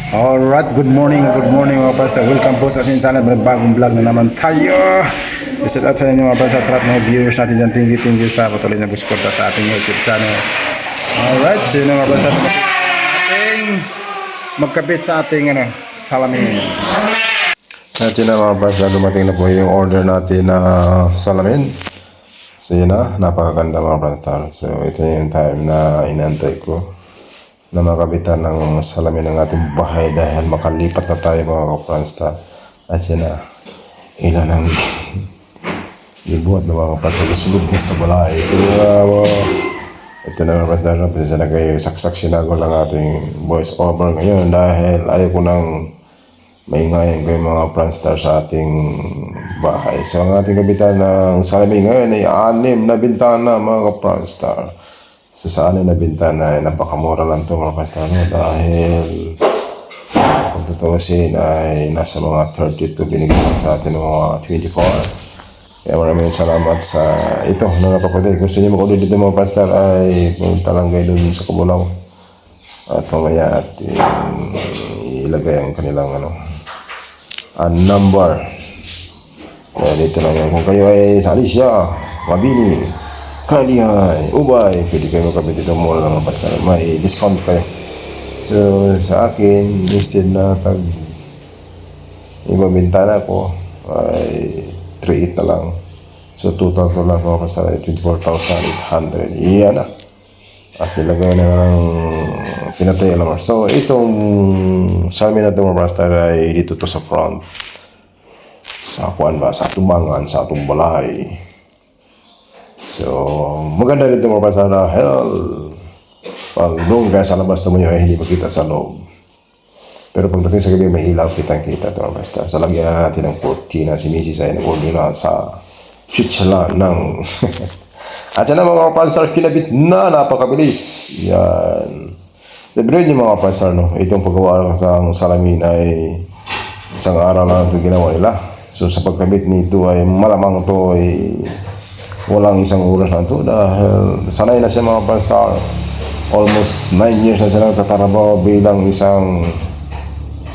Alright, good morning mga pastor. Welcome po sa ating sana bagong vlog na naman tayo. Shout out sa inyo mga pastor, sa lahat ng viewers natin dyan. Thank you sa patuloy na suporta sa ating YouTube channel. Alright, so yun mga pastor. Magkapit sa ating salamin. At yun na mga pastor, dumating na po yung order natin na salamin. So yun na, napakaganda mga pastor. So ito yung time na inantay ko na makabitan ng salamin ng ating bahay dahil makalipat na tayo mga kapransta. At yun na, ilan ang ibuhat na mga kapransta isulog na sa balay. So ito na mga kapransta, pasensya na kayo, saksak sinago lang ating voice over ngayon dahil ayaw ko nang maingayin ko yung mga kapransta sa ating bahay. So ang ating kabitan ng salamin ngayon ay 6 na bintana mga kapransta. So sa anin na bintana ay napakamura lang ito mga pastano dahil kung tutuusin ay nasa mga 32 binigyan lang sa atin ng mga 24. Kaya maraming salamat sa ito mga kapatid. Gusto niyo makulit dito mga pastor ay punta lang kayo dun sa Kabulaw at mamaya at ilagay ang kanilang number. Kaya dito lang yan. Kung kayo ay sa Alicia, Mabini, Kalihay, Ubay, pwede kayo magkabit dito mall ng mga pastor. May discount kayo. So, sa akin, instead na ibang bintana ko ay 3.8 na lang. So, total to lang mga pastor ay 24,800. Iyan na. At nilagay na ng pinatay alamar. So, itong salamin na ito mga pastor ay dito to sa front. Sa kuan ba? Sa tumangan, sa atong balay. So, maganda dito mga pastor dahil pag doon kaya sa labas tumayo ay hindi makita sa loob. Pero pagdating sa gabi may ilaw kitang-kita ito mga pastor. So, lagyan na natin ng cortina. Si Mrs. ay nag-order na sa chuchala ng at yan na mga pastor, kinabit na napakabilis. Yan. Sabihin niyo mga pastor, no? Itong paggawa sa salamin ay isang araw lang ito ginawa nila. So, sa pagkabit nito ay malamang ito ay walang isang oras lang ito dahil sanay na siya mga pastor. Almost 9 years na siya nagtatrabaho bilang isang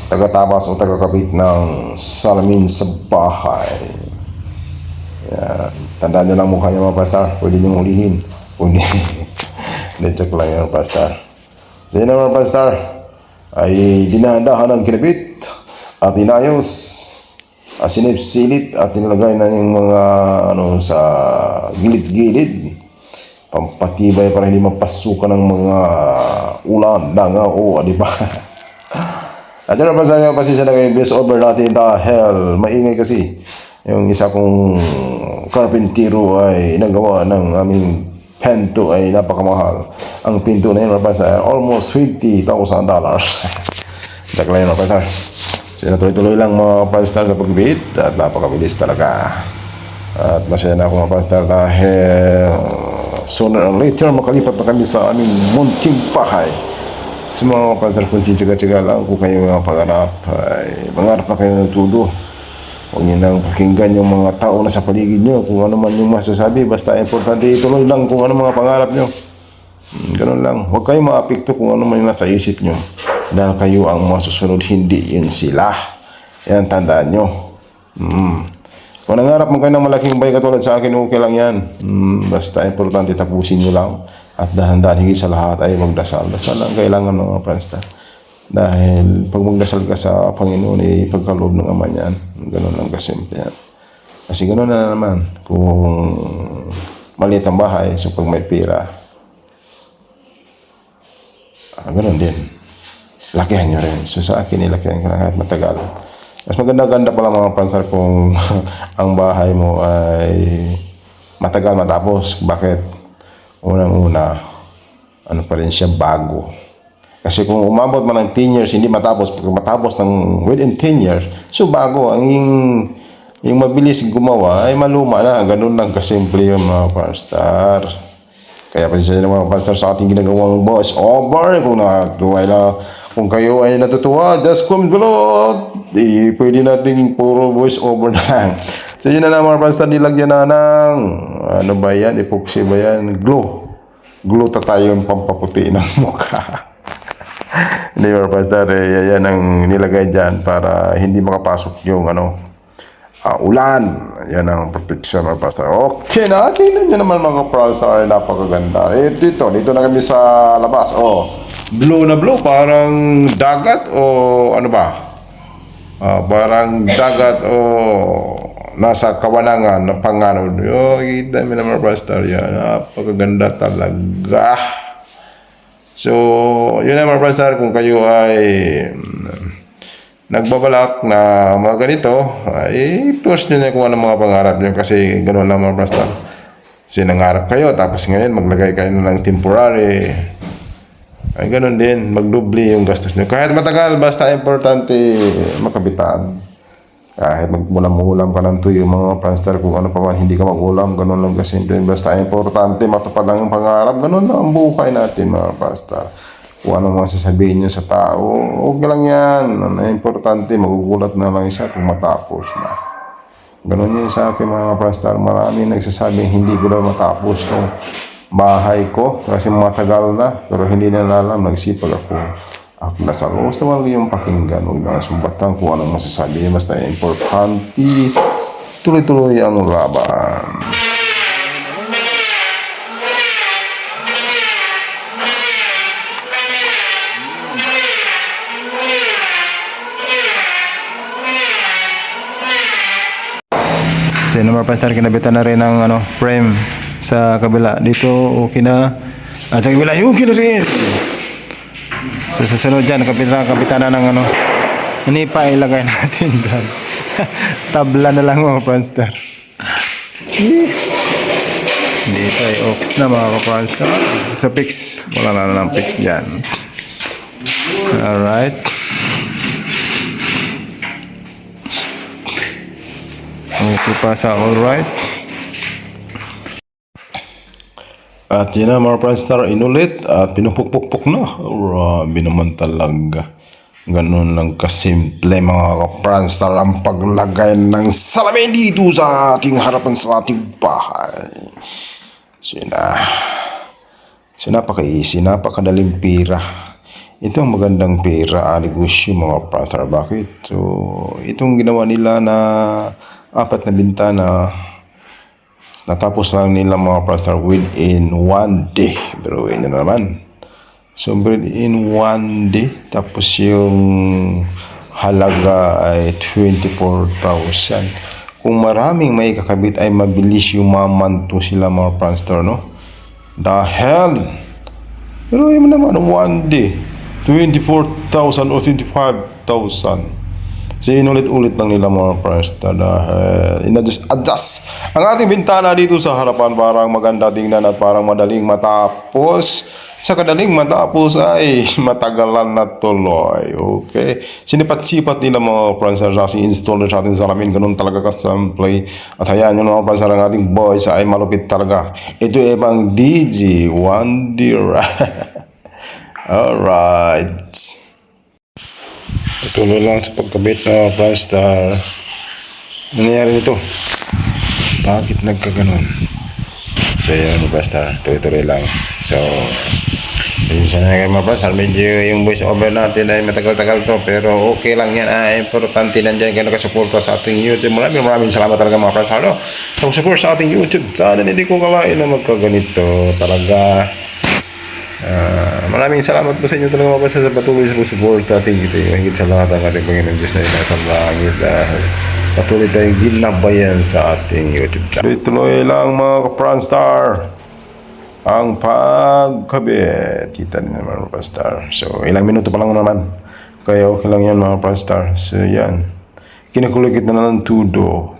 taga-tabas o taga-kabit ng salamin sa bahay. Yan. Tandaan nyo lang mukha niya mga pastor. Pwede nyo ulihin. Let's lang yan mga pastor. So yun na mga pastor ay dinahandahan ng kinabit at inayos. Sinip-silip at nilagay na yung mga sa gilid-gilid pampatibay para hindi mapasukan ng mga ulan, langaw, di ba? At yun na pa sa pasensya na kayo best over natin dahil maingay kasi yung isa kong karpintero ay nagawa ng aming pinto ay napakamahal. Ang pinto na yun mapasa almost $20,000. Dakla yun mapasa. So, natuloy-tuloy lang mga pastor sa pagbibit at napakabilis talaga. At masaya na ako mga pastor dahil sooner or later makalipat na kami sa aming munting bahay. So mga pastor, kung titiga-tiga lang kung kayo mga pangarap ay mangarap na kayo ng tudo. Huwag nyo nang pakinggan yung mga tao na sa paligid nyo kung ano man yung masasabi. Basta importante ituloy lang kung ano mga pangarap nyo. Ganun lang. Huwag kayong maapekto kung ano man yung nasa isip nyo. Dahil kayo ang masusunod, hindi yun sila. Yan, tandaan nyo. Kung nangarap mo kayo ng malaking bay katulad sa akin, okay lang yan. Basta importante tapusin nyo lang. At dahan-dahan higit sa lahat ay magdasal. Dasal lang kailangan mga prasta. Dahil pag magdasal ka sa Panginoon, pagkaloob ng Ama niyan. Ganun lang kasimple yan. Kasi ganun na naman. Kung maliit ang bahay, so pag may pera, ganun din. Lakihan nyo rin. So sa akin, ilakihan ko na kahit matagal. Mas maganda-ganda pala mga pansar kung ang bahay mo ay matagal matapos. Bakit? Unang-una, pa rin siya bago. Kasi kung umabot man ng 10 years, hindi matapos. Pag matapos ng within 10 years, so bago. Yung mabilis gumawa ay maluma na. Ganun lang kasimple yung mga pastor. Kaya pa siya ng mga pastor sa ating ginagawang voice over. Kung kayo ay natutuwa, just comment below. Pwede nating puro voice over na lang. So yun na mga pastor, nilagyan na ng ano ba yan, epoxy ba yan, glue. Glue ta tayo yung pampaputi ng mukha. Hindi mga pastor, yan ang nilagay dyan para hindi makapasok yung ulan. Yan ang protection mga pastor. Okay na, tingnan nyo naman mga pastor, napakaganda. Dito na kami sa labas. Blue na blue, parang dagat o ano ba? Parang dagat o nasa kawanangan na panganod. Kita mo naman mga pastor, yan. Napakaganda talaga. So, yun na mga pastor, kung kayo ay nagbabalak na mga ganito, ay post nyo na kung ano mga pangarap nyo kasi gano'n lang mga pastor. Kasi nangarap kayo, tapos ngayon maglagay kayo ng temporary. Ay gano'n din, magdubli yung gastos nyo. Kahit matagal, basta importante makabitaan. Kahit magmulam-mulam ka ng tuyo mga pastor, kung ano pa man, hindi ka mag-ulam, gano'n lang kasimple. Basta importante, matupad lang ang pangarap, gano'n lang ang buhay natin mga pastor. Kung ano mga sasabihin nyo sa tao, okay lang yan. Ang importante, magugulat na lang siya kung matapos na. Gano'n yun sa akin mga pastor. Marami nagsasabing hindi ko daw matapos itong bahay ko kasi matagal na. Pero hindi na alam, nagsipag ako. Ako nasa Rose naman yung pakinggan. Huwag na sumbatan kung anong masasabi. Basta importante, tuloy-tuloy ang laban. So yun mga pastor, kinabitan na rin ng frame sa kabila. Dito okay na. At sa kabila, okay na rin. So susunod dyan, kapitan na ng pa ilagay natin dyan. Tabla na lang mga pastor. Dito ay ox na mga pastor. So fix, wala na ng fix dyan. Alright. Okay pa sa alright. At yun na mga pastor, inulit at pinupukpukpuk na. Grabe naman talaga. Ganun lang kasimple mga pastor ang paglagay ng salamin dito sa ating harapan sa ating bahay. So yun na. So napaka-easy, napakadaling pera. Ito ang magandang pera, negosyo mga pastor. Bakit? So itong ginawa nila na 4 na bintana, natapos lang nila mga pastor within 1 day. Pero yun na naman. So within 1 day, tapos yung halaga ay 24,000. Kung maraming may kakabit ay mabilis yung mamanto sila mga pastor, no? Dahil, pero yun naman, 1 day, 24,000 o 25,000. So inulit-ulit lang nila mga pastor dahil adjust ang ating bintana dito sa harapan parang maganda tingnan at parang madaling matapos. Sa kadaling matapos ay matagalan na tuloy. Okay? Sinipat-sipat nila mga pastor sa install sa ating salamin. Ganun talaga kasample. At hayaan nyo mga pastor, ang ating boys ay malupit talaga. Ito ay pang DJ Wonder. Alright. Patuloy lang sa pagkabit na pastor. Nangyari nito? Bakit nagkaganon? So yun mga pastor, tuloy-tuloy lang. So yun sana kayo mga pastor, medyo yung voice over natin ay matagal-tagal to, pero okay lang yan. Importante nandiyan kayo nakasuporta sa ating YouTube. Maraming salamat talaga mga pastor, no? Sa support sa ating YouTube. Sana hindi ko kalain na magkaganito talaga. Maraming salamat po sa inyo talaga mga pastor sa patuloy sa support ating ito. Higit sa lahat ang ating Panginoon Diyos na inasang langit dahil patuloy tayong ginabayan sa ating YouTube channel. Tuloy lang mga ka-Pranstar ang pagkabit. Kita din naman mga Pranstar. So ilang minuto pa lang naman, kaya okay lang yan mga Pranstar. So yan, kinakulikit na ng tudo.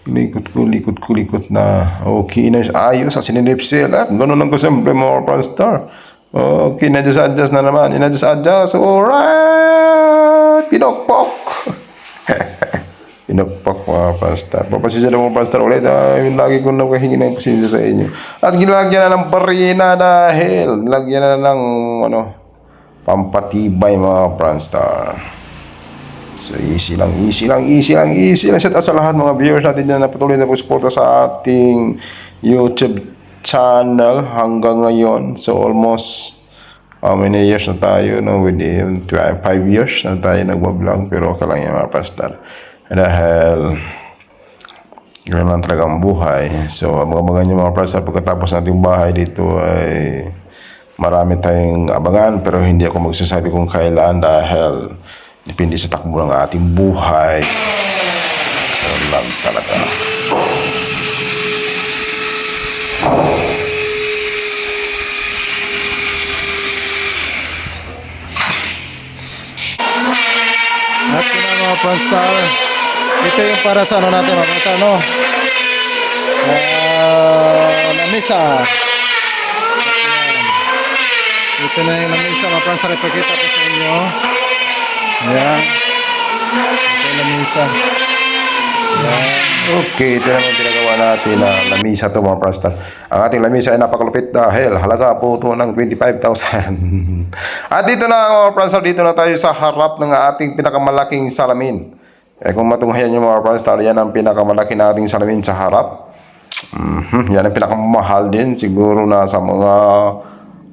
Likot na. Okay na ayos sa sininipsil. Ganun ang kasimple mga Pranstar. Okay, na-adjust na naman. Adjust. Alright! Pinokpok! Pinokpok mga pastor. Papasisya na mga pastor ulit. Lagi ko nakahingi ng pasisya sa inyo. At ginalagyan na ng barina dahil nilagyan na ng pampatibay mga pastor. So easy lang. Shout out sa lahat mga viewers natin na patuloy na po-suporta sa ating YouTube channel hanggang ngayon. So almost how many years na tayo, no? Within 5 years na tayo nagbablog, pero okay lang yan mga pastor. Dahil ganoon lang talaga ang buhay. So, abangan nyo mga pastor, pagkatapos nating bahay dito ay marami tayong abangan, pero hindi ako magsasabi kung kailan dahil depende sa takbo ng ating buhay. Ganoon lang talaga. At yun ang mga Franstar. Ito yung para sa ano natin mga Franstar, no? Lamisa. Ito na yung lamisa mga Franstar. Ipakita ko sa inyo. Ayan. Ito yung lamisa. Ayan. Okay, ito naman pinagawa natin na lamisa to mga pastor. Ang ating lamisa ay napakalupit dahil halaga po ito ng 25,000. At dito na mga pastor, dito na tayo sa harap ng ating pinakamalaking salamin. Kung matunghayan nyo mga pastor, yan ang pinakamalaki nating salamin sa harap. Yan ang pinakamahal din. Siguro nasa mga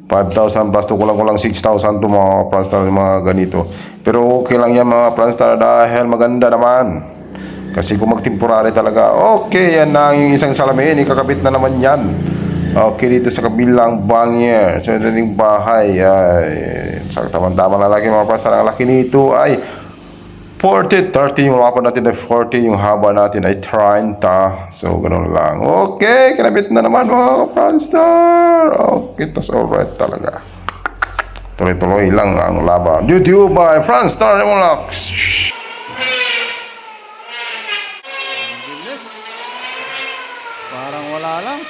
5,000 plus to kulang-kulang 6,000 to mga pastor, mga ganito. Pero okay lang yan mga pastor dahil maganda naman. Kasi kung mag-temporary talaga, okay, yan na yung isang salamin, ikakabit na naman yan. Okay, dito sa kabilang bangier. So, ito yung bahay. Sa tamang-tama na laki mga pastor. Ang laki nito ay 40, 30. Yung mapa natin ay 40. Yung haba natin ay 30. So, ganun lang. Okay, kinabit na naman mga pastor. Okay, tas alright talaga. Tuloy-tuloy lang ang laban. YouTube by Franstar Remolax. Parang wala lang.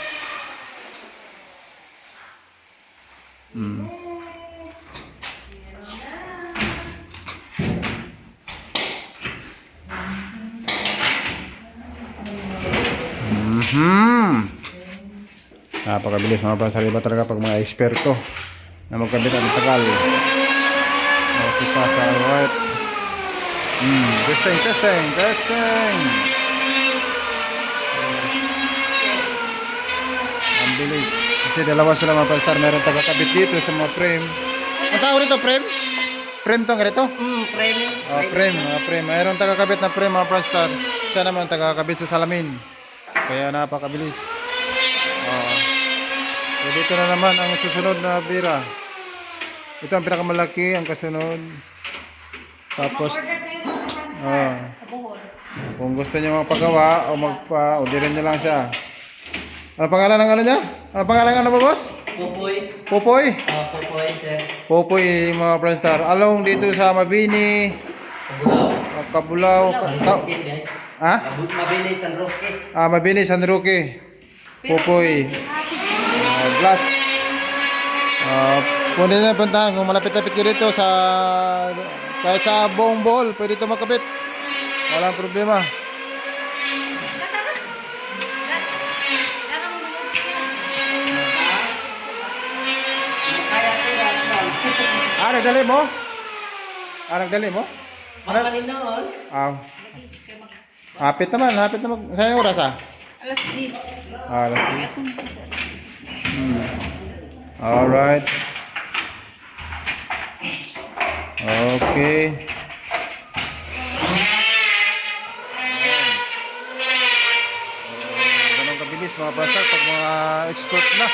Napakabilis mga Franstar. Iba talaga pag mga eksperto na magkabit ang tagal. Okay, pasa, alright. Testing. Ang bilis. Kasi dalawa sila mga Franstar. Meron tagakabit dito sa mga frame. Ang tawag nito, frame? Frame tong ganito? Frame. Frame. Mayroon tagakabit na frame mga Franstar. Siya naman tagakabit sa salamin. Kaya napakabilis. So dito na naman ang susunod na bira. Ito ang pinakamalaki, ang kasunod. Tapos, kung gusto niyo magpagawa o orderin niyo lang siya. Ano pangalan ng ano niya? Ano pangalan ng ano ba, boss? Pupoy. Popoy? Pupoy, sir. Popoy, mga Franstar. Along dito sa Mabini, Kabulaw. Kabulaw. Ha? Mabini, San Roque. Mabini, San Roque. Popoy. Glass. Pwede na puntahan kung malapit-lapit ko dito sa kahit sa buong bohol, pwede ito makabit. Walang problema. Nagdali mo? Nagdali mo? Makanin noon. Hapit naman. Saan yung oras Alas 10. Alas 10. Alright. Okay. Ganun kabilis mga Franstar pag mga expert na.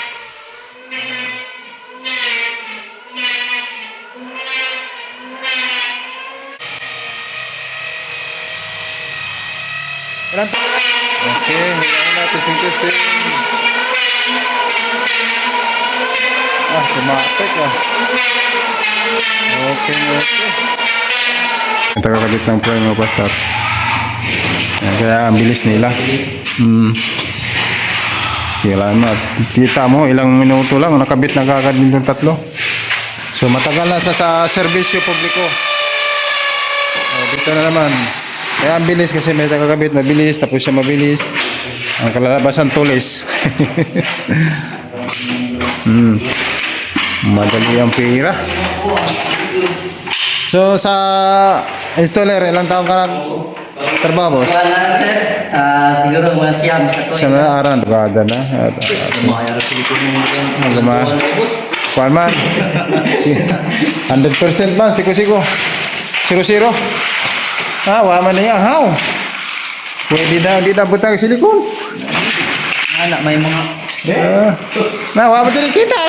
Okay, hilangan natin testing. Tumapik Okay. Ito kakabit ng frame mga Franstar. Kaya ang bilis nila. Kailangan mo. Kita mo, ilang minuto lang nakabit na kagad ng tatlo. So matagal na sa serbisyo publiko. Dito na naman. Kaya ang bilis kasi may kakabit, mabilis, tapos siya mabilis. Ang kalalabasan tulis. Madali ang pira. So sa installer, ilang taon ka nagtrabaho, boss? Siguro mga siyam. Siyam na araw. Gada na. Mga silikon mo. Magama. Kuan man. 100% man, siko-siko. 0-0. Wa man niya, how? Pwede na, di na butang silikon. Anak, may mga... Wa man din kita.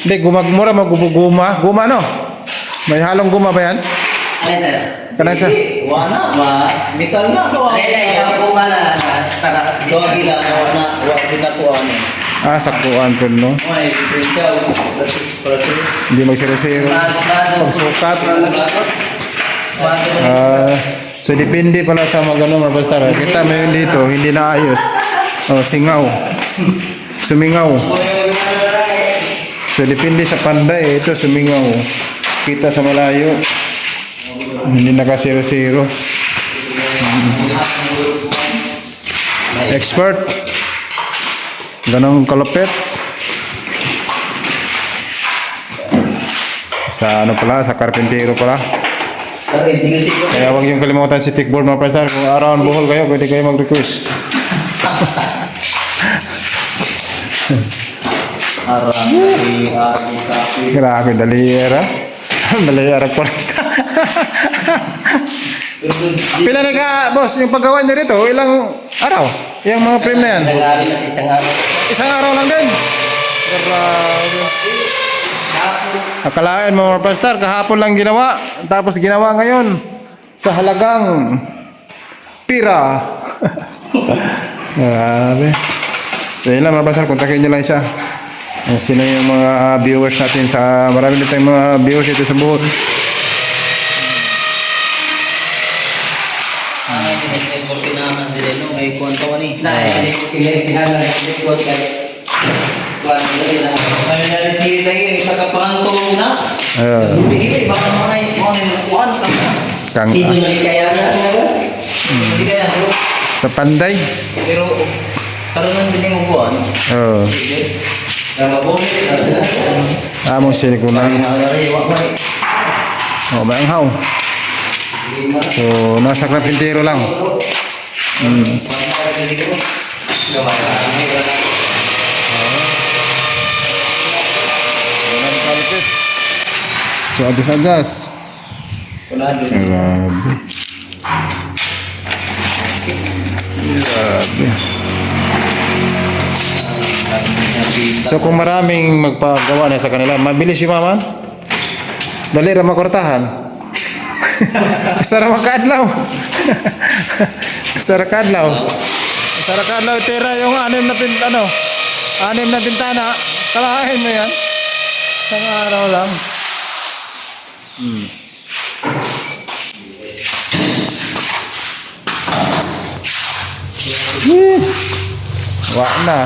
Hindi, gumagmura, maguguma. Guma, no? May halong guma ba yan? Ay, sir. Kanang sa... Wala, metal na to. Ay, ako mana para... Doa gila na wa kita ko ano. Sakuan po, no? May spesial proses. Hindi magsiro-siro. Pagsukat. So, depende pala sa mga ganun, mga pastor. Kita mo yun dito, hindi na ayos. Singaw. Sumingaw. So, depende sa panday. Ito, sumingaw. Kita sa malayo. Hindi naka-zero-zero. Expert. Ganong kalapit. Sa ano pala, sa karpintero pala. Kaya huwag yung kalimutan si Tickboard, mga pastor. Kung araw ang buhol kayo, pwede kayo mag-request. Grabe, daliyera. Daliyera po. Pila na ka, boss, yung paggawa nyo rito, ilang araw? Yung mga frame na yan? Isang araw. Isang araw lang din. Grabe. Akalain mo, mga pastor, kahapon lang ginawa. Tapos ginawa ngayon sa halagang pira. Grabe. So yun lang, mga pastor, kontakin nyo lang siya. Sino yung mga viewers natin sa... Marami na tayong mga viewers dito sa buhol. Pinaman din no may kwento ni. Na, kailangan i-record ka. Kami na rin lagi sa kapanto na. Hindi baka mga kuan ka. Kang, Dito na kaya na nga. Hindi kaya bro. sa panday. Pero karon din mo kuan. Oo. Among silikunan. Ba ang haw. So, nasa karpintero lang. So, adas-adas. Grabe. Grabe. So, kung maraming magpagawa na sa kanila, mabilis yung maman? Dali ra makortahan. Sara makadlaw. Sara kadlaw. Sara kadlaw tira yung anim na bintana. Kalahin mo yan. Isang araw lang. Wala na.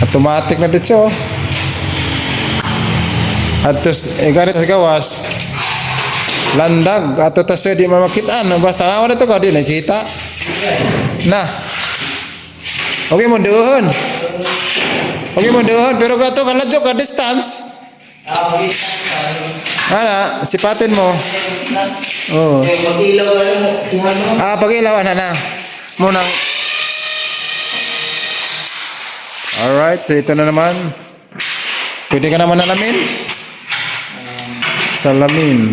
Automatic na dito. At tos, ganito sa gawas. Landag. At tos, di mamakitaan. Basta naman ito ka, di nakita. Na. Okay mo doon. Okay mo doon. Pero gato ka ladyo ka distance. Sipatin mo. Oh. Mag-ilaw si Hano. Pag-ilaw na. Munang. Alright, so ito na naman. Pwede ka naman alamin? Salamin.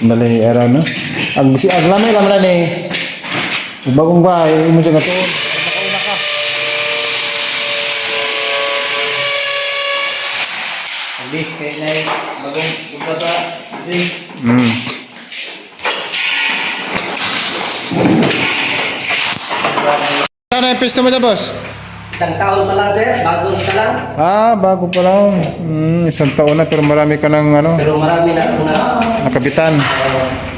Dali, era no? Aglamay lang lang eh. Bagong bahay, mo siya gatoon. Nakauna ka. Hindi, kaya na bagong bubaba. Saan na yung pisto mo dyan, boss? Isang taon pa lang, sir. Bago pa lang. Bago pa lang. Isang taon na pero marami ka ng Pero marami na ako na. nakabitan.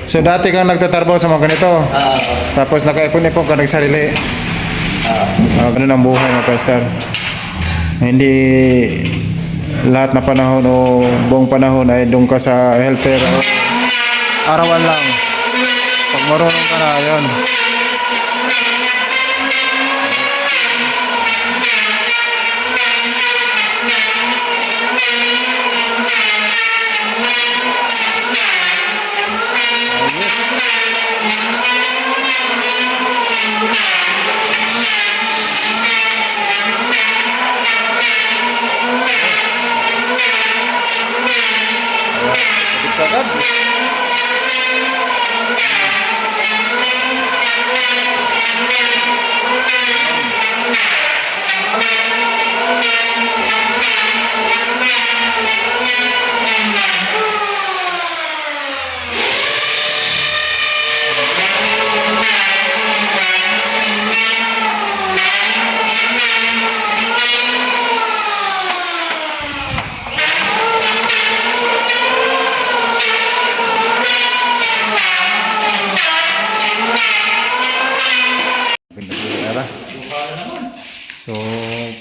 So dati kang nagtatrabaho sa mga ganito. Tapos nakaipon-ipon ka nagsarili. Ganun ang buhay mga pastor. Hindi lahat na panahon o buong panahon ay doon ka sa helper o arawan lang. Pag marunong ka na, yun. kagad. Pinag-iara. So,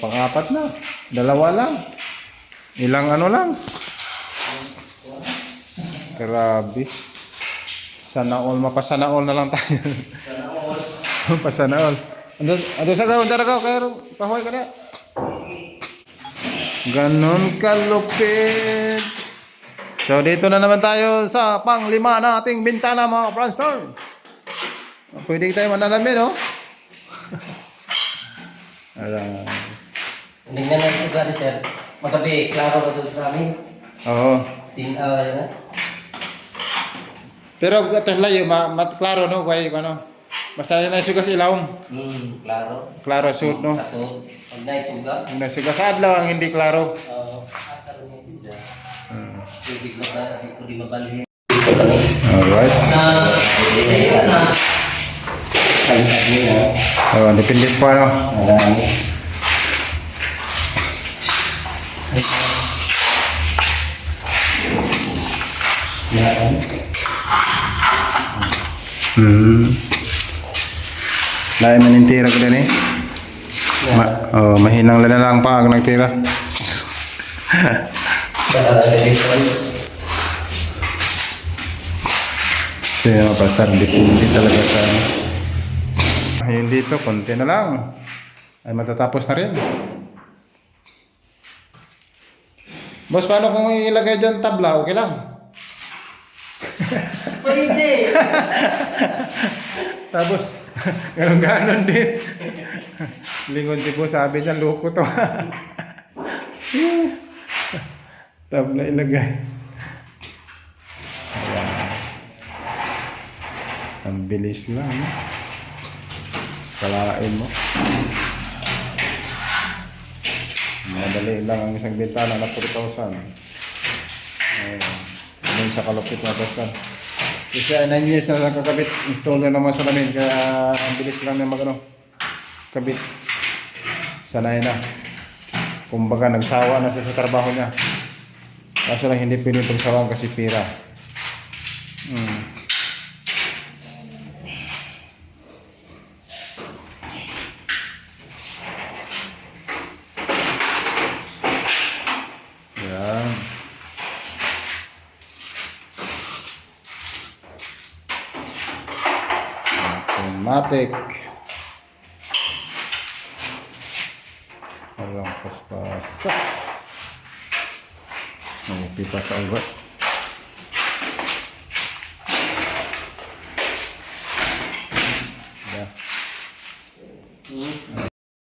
pang-apat na. Dalawa lang. Ilang ano lang. Grabe. Sana all, mapasana all na lang tayo. Mapasana all. Ando sa gawin, dara ka, kaya pahuay ka na. Ganon kalupit. So, dito na naman tayo sa pang-lima nating bintana mga Franstar. Pwede tayo manalamin, no? Alam. Tingnan natin ito gani sir. Magabi, klaro ba ito sa amin? Oo. Yan na. Pero ito layo, klaro, no? Kaya ano? Basta na suga sa ilawong. Klaro. Klaro suit, no? Kasod. Pag naisuga. Yung nasuga sa adlaw ang hindi klaro. Asar niya siya. Pwede ko na, hindi ko di mabalhin. Alright. Ayun na. Kalitan nila. Oh, depende sa paano. Marami. Yan. Lain manintira ko din eh. Mahinang lang lang pa ang nagtira. So yun mga pastor, depende talaga sa ayun dito, konti na lang. Ay matatapos na rin. Boss, paano kung ilagay dyan tabla? Okay lang. Pwede. Tapos, ganon din. Lingon si boss, sabi niya, loko to. Tabla ilagay. Ayan. Ang bilis lang. No? Kalain mo. Madali lang ang isang bintana na 4,000. Ayan. Doon sa kalupit na pastor. Kasi 9 years na lang kakabit. Installer naman sa namin. Kaya ang bilis lang na kabit. Sanay na. Kumbaga nagsawa na siya sa trabaho niya. Kaso lang hindi pwede pagsawaan kasi pira. Yan. Automatic. Walang paspasak. May pipa sa ugat.